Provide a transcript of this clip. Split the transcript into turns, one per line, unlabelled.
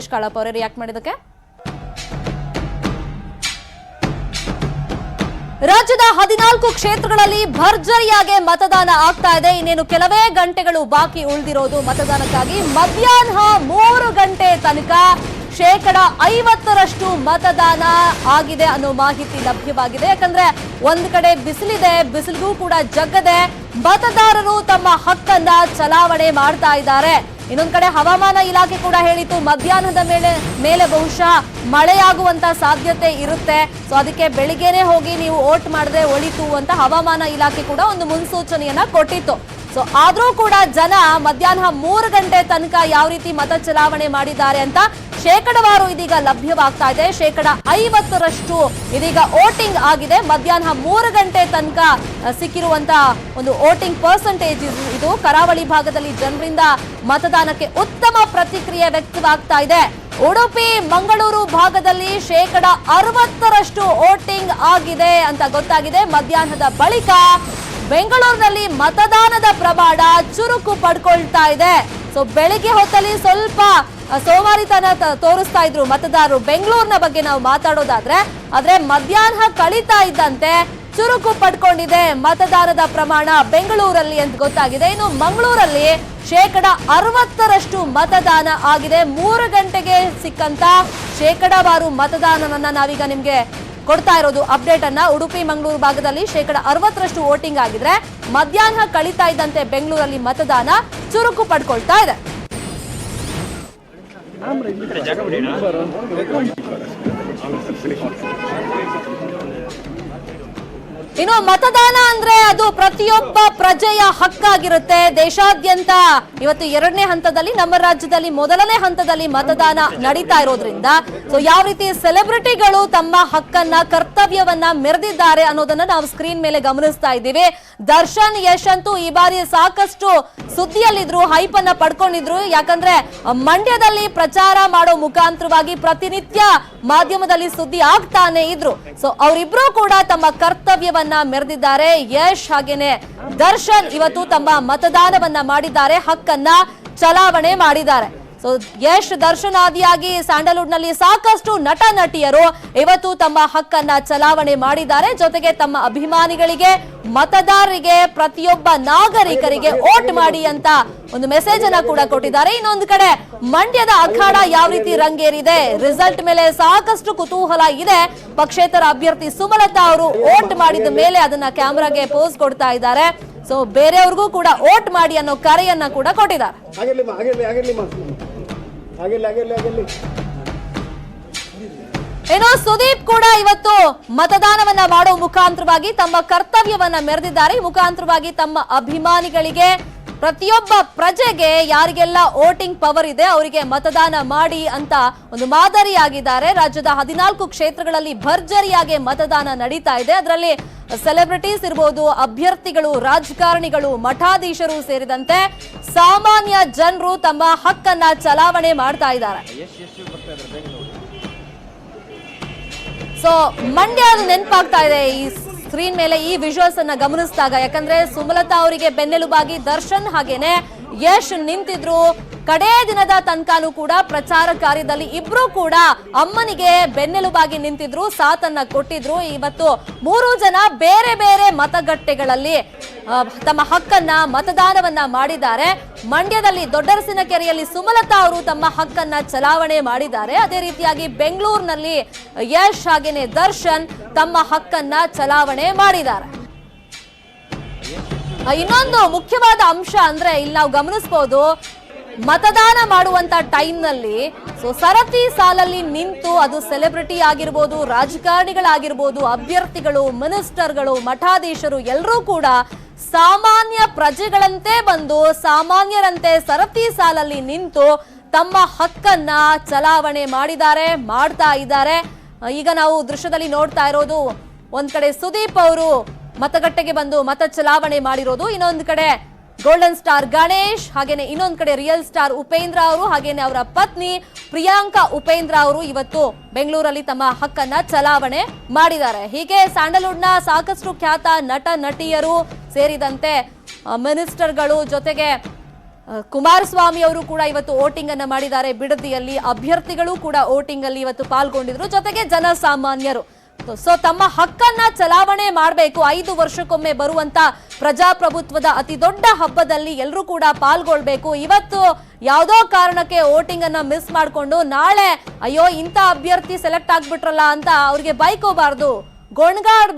ರಾಜೇಶ್ ಕಾಳಪ್ಪ ಅವರೇ ರಿಯಾಕ್ಟ್ ಮಾಡಿದಕ್ಕೆ. ರಾಜ್ಯದ 14 ಕ್ಷೇತ್ರಗಳಲ್ಲಿ ಭರ್ಜರಿಯಾಗಿ ಮತದಾನ ಆಗ್ತಾ ಇದೆ. ಇನ್ನೇನು ಕೆಲವೇ ಗಂಟೆಗಳು ಬಾಕಿ ಉಳಿದಿರೋದು ಮತದಾನಕ್ಕಾಗಿ. ಮಧ್ಯಾಹ್ನ 3 ಗಂಟೆ ತನಕ 50% ಮತದಾನ ಆಗಿದೆ ಅನ್ನೋ ಮಾಹಿತಿ ಲಭ್ಯವಾಗಿದೆ. ಯಾಕಂದ್ರೆ ಒಂದ್ ಕಡೆ ಬಿಸಿಲಿದೆ, ಬಿಸಿಲಿಗೂ ಕೂಡ ಜಗ್ಗದೆ ಮತದಾರರು ತಮ್ಮ ಹಕ್ಕನ್ನ ಚಲಾವಣೆ ಮಾಡ್ತಾ ಇದ್ದಾರೆ. ಇನ್ನೊಂದ್ ಕಡೆ ಹವಾಮಾನ ಇಲಾಖೆ ಕೂಡ ಹೇಳಿತ್ತು ಮಧ್ಯಾಹ್ನದ ಮೇಲೆ ಬಹುಶಃ ಮಳೆಯಾಗುವಂತ ಸಾಧ್ಯತೆ ಇರುತ್ತೆ. ಸೊ ಅದಕ್ಕೆ ಬೆಳಿಗ್ಗೆನೆ ಹೋಗಿ ನೀವು ವೋಟ್ ಮಾಡಿದ್ರೆ ಒಳಿತು ಅಂತ ಹವಾಮಾನ ಇಲಾಖೆ ಕೂಡ ಒಂದು ಮುನ್ಸೂಚನೆಯನ್ನ ಕೊಟ್ಟಿತ್ತು. ಸೊ ಆದ್ರೂ ಕೂಡ ಜನ ಮಧ್ಯಾಹ್ನ 3 ಗಂಟೆ ತನಕ ಯಾವ ರೀತಿ ಮತ ಚಲಾವಣೆ ಮಾಡಿದ್ದಾರೆ ಅಂತ ಶೇಕಡವಾರು ಇದೀಗ ಲಭ್ಯವಾಗ್ತಾ ಇದೆ. 50% ಇದೀಗ ವೋಟಿಂಗ್ ಆಗಿದೆ. ಮಧ್ಯಾಹ್ನ 3 ಗಂಟೆ ತನಕ ಸಿಕ್ಕಿರುವಂತ ಒಂದು ವೋಟಿಂಗ್ ಪರ್ಸೆಂಟೇಜ್ ಇದು. ಕರಾವಳಿ ಭಾಗದಲ್ಲಿ ಜನರಿಂದ ಮತದಾನಕ್ಕೆ ಉತ್ತಮ ಪ್ರತಿಕ್ರಿಯೆ ವ್ಯಕ್ತವಾಗ್ತಾ ಇದೆ. ಉಡುಪಿ ಮಂಗಳೂರು ಭಾಗದಲ್ಲಿ 60% ವೋಟಿಂಗ್ ಆಗಿದೆ ಅಂತ ಗೊತ್ತಾಗಿದೆ. ಮಧ್ಯಾಹ್ನದ ಬಳಿಕ ಬೆಂಗಳೂರಿನಲ್ಲಿ ಮತದಾನದ ಪ್ರಮಾಣ ಚುರುಕು ಪಡ್ಕೊಳ್ತಾ ಇದೆ. ಸೊ ಬೆಳಿಗ್ಗೆ ಹೊತ್ತಲ್ಲಿ ಸ್ವಲ್ಪ ಸೋಮಾರಿತನ ತೋರಿಸ್ತಾ ಇದ್ರು ಮತದಾರರು ಬೆಂಗಳೂರಿನ ಬಗ್ಗೆ ನಾವು ಮಾತಾಡೋದಾದ್ರೆ. ಆದ್ರೆ ಮಧ್ಯಾಹ್ನ ಕಳೀತಾ ಇದ್ದಂತೆ ಚುರುಕು ಪಡ್ಕೊಂಡಿದೆ ಮತದಾನದ ಪ್ರಮಾಣ ಬೆಂಗಳೂರಲ್ಲಿ ಅಂತ ಗೊತ್ತಾಗಿದೆ. ಇನ್ನು ಮಂಗಳೂರಲ್ಲಿ 60% ಮತದಾನ ಆಗಿದೆ. 3 ಗಂಟೆಗೆ ಸಿಕ್ಕಂತ ಶೇಕಡಾವಾರು ಮತದಾನವನ್ನ ನಾವೀಗ ನಿಮ್ಗೆ ಕೊಡ್ತಾ ಇರೋದು ಅಪ್ಡೇಟ್ ಅನ್ನ. ಉಡುಪಿ ಮಂಗಳೂರು ಭಾಗದಲ್ಲಿ 60% ವೋಟಿಂಗ್ ಆಗಿದ್ರೆ ಮಧ್ಯಾಹ್ನ ಕಳೀತಾ ಇದ್ದಂತೆ ಬೆಂಗಳೂರಲ್ಲಿ ಮತದಾನ ಚುರುಕು ಪಡ್ಕೊಳ್ತಾ ಇದೆ. ಇನ್ನು ಮತದಾನ ಅಂದ್ರೆ ಅದು ಪ್ರತಿಯೊಬ್ಬ ಪ್ರಜೆಯ ಹಕ್ಕಾಗಿರುತ್ತೆ. ದೇಶಾದ್ಯಂತ ಇವತ್ತು 2ನೇ ಹಂತದಲ್ಲಿ, ನಮ್ಮ ರಾಜ್ಯದಲ್ಲಿ 1ನೇ ಹಂತದಲ್ಲಿ ಮತದಾನ ನಡೀತಾ ಇರೋದ್ರಿಂದ ಸೊ ಯಾವ ರೀತಿ ಸೆಲೆಬ್ರಿಟಿಗಳು ತಮ್ಮ ಹಕ್ಕನ್ನ ಕರ್ತವ್ಯವನ್ನ ಮೆರೆದಿದ್ದಾರೆ ಅನ್ನೋದನ್ನ ನಾವು ಸ್ಕ್ರೀನ್ ಮೇಲೆ ಗಮನಿಸ್ತಾ ಇದ್ದೀವಿ. ದರ್ಶನ್, ಯಶ್ ಅಂತೂ ಈ ಬಾರಿ ಸಾಕಷ್ಟು ಸುದ್ದಿಯಲ್ಲಿದ್ರು, ಹೈಪ್ ಅನ್ನ ಪಡ್ಕೊಂಡಿದ್ರು. ಯಾಕಂದ್ರೆ ಮಂಡ್ಯದಲ್ಲಿ ಪ್ರಚಾರ ಮಾಡೋ ಮುಖಾಂತರವಾಗಿ ಪ್ರತಿನಿತ್ಯ ಮಾಧ್ಯಮದಲ್ಲಿ ಸುದ್ದಿ ಆಗ್ತಾನೆ ಇದ್ರು. ಸೊ ಅವರಿಬ್ರು ಕೂಡ ತಮ್ಮ ಕರ್ತವ್ಯವನ್ನ ಮೆರೆದಿದ್ದಾರೆ. ಯಶ್ ಹಾಗೇನೆ ದರ್ಶನ್ ಇವತ್ತು ತಮ್ಮ ಮತದಾನವನ್ನ ಮಾಡಿದ್ದಾರೆ, ಹಕ್ಕನ್ನ ಚಲಾವಣೆ ಮಾಡಿದ್ದಾರೆ. ಸೊ ಯಶ್, ದರ್ಶನ್ ಆದಿಯಾಗಿ ಸ್ಯಾಂಡಲ್ವುಡ್ ನಲ್ಲಿ ಸಾಕಷ್ಟು ನಟ ನಟಿಯರು ಇವತ್ತು ತಮ್ಮ ಹಕ್ಕನ್ನ ಚಲಾವಣೆ ಮಾಡಿದ್ದಾರೆ. ಜೊತೆಗೆ ತಮ್ಮ ಅಭಿಮಾನಿಗಳಿಗೆ, ಮತದಾರರಿಗೆ, ಪ್ರತಿಯೊಬ್ಬ ನಾಗರಿಕರಿಗೆ ವೋಟ್ ಮಾಡಿ ಅಂತ ಒಂದು ಮೆಸೇಜ್ ಅನ್ನ ಕೂಡ ಕೊಟ್ಟಿದ್ದಾರೆ. ಇನ್ನೊಂದು ಕಡೆ ಮಂಡ್ಯದ ಅಖಾಡ ಯಾವ ರೀತಿ ರಂಗೇರಿದೆ, ರಿಸಲ್ಟ್ ಮೇಲೆ ಸಾಕಷ್ಟು ಕುತೂಹಲ ಇದೆ. ಪಕ್ಷೇತರ ಅಭ್ಯರ್ಥಿ ಸುಮಲತಾ ಅವರು ವೋಟ್ ಮಾಡಿದ ಮೇಲೆ ಅದನ್ನ ಕ್ಯಾಮೆರಾಗೆ ಪೋಸ್ ಕೊಡ್ತಾ ಇದ್ದಾರೆ. ಸೊ ಬೇರೆಯವ್ರಿಗೂ ಕೂಡ ವೋಟ್ ಮಾಡಿ ಅನ್ನೋ ಕರೆಯನ್ನ ಕೂಡ ಕೊಟ್ಟಿದ್ದಾರೆ. ಏನೋ ಸುದೀಪ್ ಕೂಡ ಇವತ್ತು ಮತದಾನವನ್ನ ಮಾಡೋ ಮುಖಾಂತರವಾಗಿ ತಮ್ಮ ಕರ್ತವ್ಯವನ್ನ ಮೆರೆದಿದ್ದಾರೆ. ಈ ಮುಖಾಂತರವಾಗಿ ತಮ್ಮ ಅಭಿಮಾನಿಗಳಿಗೆ, ಪ್ರತಿಯೊಬ್ಬ ಪ್ರಜೆಗೆ ಯಾರಿಗೆಲ್ಲ ವೋಟಿಂಗ್ ಪವರ್ ಇದೆ ಅವರಿಗೆ ಮತದಾನ ಮಾಡಿ ಅಂತ ಒಂದು ಮಾದರಿಯಾಗಿದ್ದಾರೆ. ರಾಜ್ಯದ 14 ಕ್ಷೇತ್ರಗಳಲ್ಲಿ ಭರ್ಜರಿಯಾಗಿ ಮತದಾನ ನಡೀತಾ ಇದೆ. ಅದರಲ್ಲಿ ಸೆಲೆಬ್ರಿಟೀಸ್ ಇರಬಹುದು, ಅಭ್ಯರ್ಥಿಗಳು, ರಾಜಕಾರಣಿಗಳು, ಮಠಾಧೀಶರು ಸೇರಿದಂತೆ ಸಾಮಾನ್ಯ ಜನರು ತಮ್ಮ ಹಕ್ಕನ್ನ ಚಲಾವಣೆ ಮಾಡ್ತಾ ಇದ್ದಾರೆ. ಸೊ ಮಂಡ್ಯ ನೆನಪಾಗ್ತಾ ಇದೆ ಈ ಸ್ಕ್ರೀನ್ ಮೇಲೆ ಈ ವಿಜುವಲ್ಸ್ ಅನ್ನ ಗಮನಿಸಿದಾಗ. ಯಾಕಂದ್ರೆ ಸುಮಲತಾ ಅವರಿಗೆ ಬೆನ್ನೆಲುಬಾಗಿ ದರ್ಶನ್ ಹಾಗೇನೆ ಯಶ್ ನಿಂತಿದ್ರು. ಕಡೇ ದಿನದ ತನಕನೂ ಕೂಡ ಪ್ರಚಾರ ಕಾರ್ಯದಲ್ಲಿ ಇಬ್ರು ಕೂಡ ಅಮ್ಮನಿಗೆ ಬೆನ್ನೆಲುಬಾಗಿ ನಿಂತಿದ್ರು, ಸಾಥನ್ನ ಕೊಟ್ಟಿದ್ರು. ಇವತ್ತು 3 ಜನ ಬೇರೆ ಬೇರೆ ಮತಗಟ್ಟೆಗಳಲ್ಲಿ ತಮ್ಮ ಹಕ್ಕನ್ನ ಮತದಾನವನ್ನ ಮಾಡಿದ್ದಾರೆ. ಮಂಡ್ಯದಲ್ಲಿ ದೊಡ್ಡರಸಿನಕೆರೆಯಲ್ಲಿ ಸುಮಲತಾ ಅವರು ತಮ್ಮ ಹಕ್ಕನ್ನ ಚಲಾವಣೆ ಮಾಡಿದ್ದಾರೆ. ಅದೇ ರೀತಿಯಾಗಿ ಬೆಂಗಳೂರಿನಲ್ಲಿ ಯಶ್ ಹಾಗೇನೆ ದರ್ಶನ್ ತಮ್ಮ ಹಕ್ಕನ್ನ ಚಲಾವಣೆ ಮಾಡಿದ್ದಾರೆ. ಇನ್ನೊಂದು ಮುಖ್ಯವಾದ ಅಂಶ ಅಂದ್ರೆ ಇಲ್ಲಿ ನಾವು ಗಮನಿಸಬಹುದು, ಮತದಾನ ಮಾಡುವಂತ ಟೈಮ್ ನಲ್ಲಿ ಸರತಿ ಸಾಲಲ್ಲಿ ನಿಂತು, ಅದು ಸೆಲೆಬ್ರಿಟಿ ಆಗಿರ್ಬೋದು, ರಾಜಕಾರಣಿಗಳಾಗಿರ್ಬೋದು, ಅಭ್ಯರ್ಥಿಗಳು, ಮಿನಿಸ್ಟರ್ಗಳು, ಮಠಾಧೀಶರು ಎಲ್ಲರೂ ಕೂಡ ಸಾಮಾನ್ಯ ಪ್ರಜೆಗಳಂತೆ ಬಂದು ಸಾಮಾನ್ಯರಂತೆ ಸರತಿ ಸಾಲಲ್ಲಿ ನಿಂತು ತಮ್ಮ ಹಕ್ಕನ್ನ ಚಲಾವಣೆ ಮಾಡ್ತಾ ಇದ್ದಾರೆ. ಈಗ ನಾವು ದೃಶ್ಯದಲ್ಲಿ ನೋಡ್ತಾ ಇರೋದು, ಒಂದ್ ಕಡೆ ಸುದೀಪ್ ಅವರು ಮತಗಟ್ಟೆಗೆ ಬಂದು ಮತ ಚಲಾವಣೆ ಮಾಡಿರೋದು, ಇನ್ನೊಂದು ಕಡೆ ಗೋಲ್ಡನ್ ಸ್ಟಾರ್ ಗಣೇಶ್, ಹಾಗೇನೆ ಇನ್ನೊಂದ್ ಕಡೆ ರಿಯಲ್ ಸ್ಟಾರ್ ಉಪೇಂದ್ರ ಅವರು, ಹಾಗೇನೆ ಅವರ ಪತ್ನಿ ಪ್ರಿಯಾಂಕಾ ಉಪೇಂದ್ರ ಅವರು ಇವತ್ತು ಬೆಂಗಳೂರಲ್ಲಿ ತಮ್ಮ ಹಕ್ಕನ್ನ ಚಲಾವಣೆ ಮಾಡಿದ್ದಾರೆ. ಹೀಗೆ ಸ್ಯಾಂಡಲ್ವುಡ್ ನ ಸಾಕಷ್ಟು ಖ್ಯಾತ ನಟ ನಟಿಯರು ಸೇರಿದಂತೆ ಮಿನಿಸ್ಟರ್ಗಳು, ಜೊತೆಗೆ ಕುಮಾರಸ್ವಾಮಿ ಅವರು ಕೂಡ ಇವತ್ತು ವೋಟಿಂಗ್ ಅನ್ನ ಮಾಡಿದ್ದಾರೆ ಬಿಡದಿಯಲ್ಲಿ. ಅಭ್ಯರ್ಥಿಗಳು ಕೂಡ ವೋಟಿಂಗ್ ಅಲ್ಲಿ ಇವತ್ತು ಪಾಲ್ಗೊಂಡಿದ್ರು, ಜೊತೆಗೆ ಜನಸಾಮಾನ್ಯರು. ಸೊ ತಮ್ಮ ಹಕ್ಕನ್ನ ಚಲಾವಣೆ ಮಾಡಬೇಕು. 5 ವರ್ಷಕ್ಕೊಮ್ಮೆ ಬರುವಂತ ಪ್ರಜಾಪ್ರಭುತ್ವದ ಅತಿ ದೊಡ್ಡ ಹಬ್ಬದಲ್ಲಿ ಎಲ್ಲರೂ ಕೂಡ ಪಾಲ್ಗೊಳ್ಬೇಕು. ಇವತ್ತು ಯಾವುದೋ ಕಾರಣಕ್ಕೆ ವೋಟಿಂಗ್ ಅನ್ನ ಮಿಸ್ ಮಾಡಿಕೊಂಡು ನಾಳೆ ಅಯ್ಯೋ ಇಂಥ ಅಭ್ಯರ್ಥಿ ಸೆಲೆಕ್ಟ್ ಆಗ್ಬಿಟ್ರಲ್ಲ ಅಂತ ಅವ್ರಿಗೆ ಬೈಕೋಬಾರ್ದು, ಗೊಣಗಾಡ್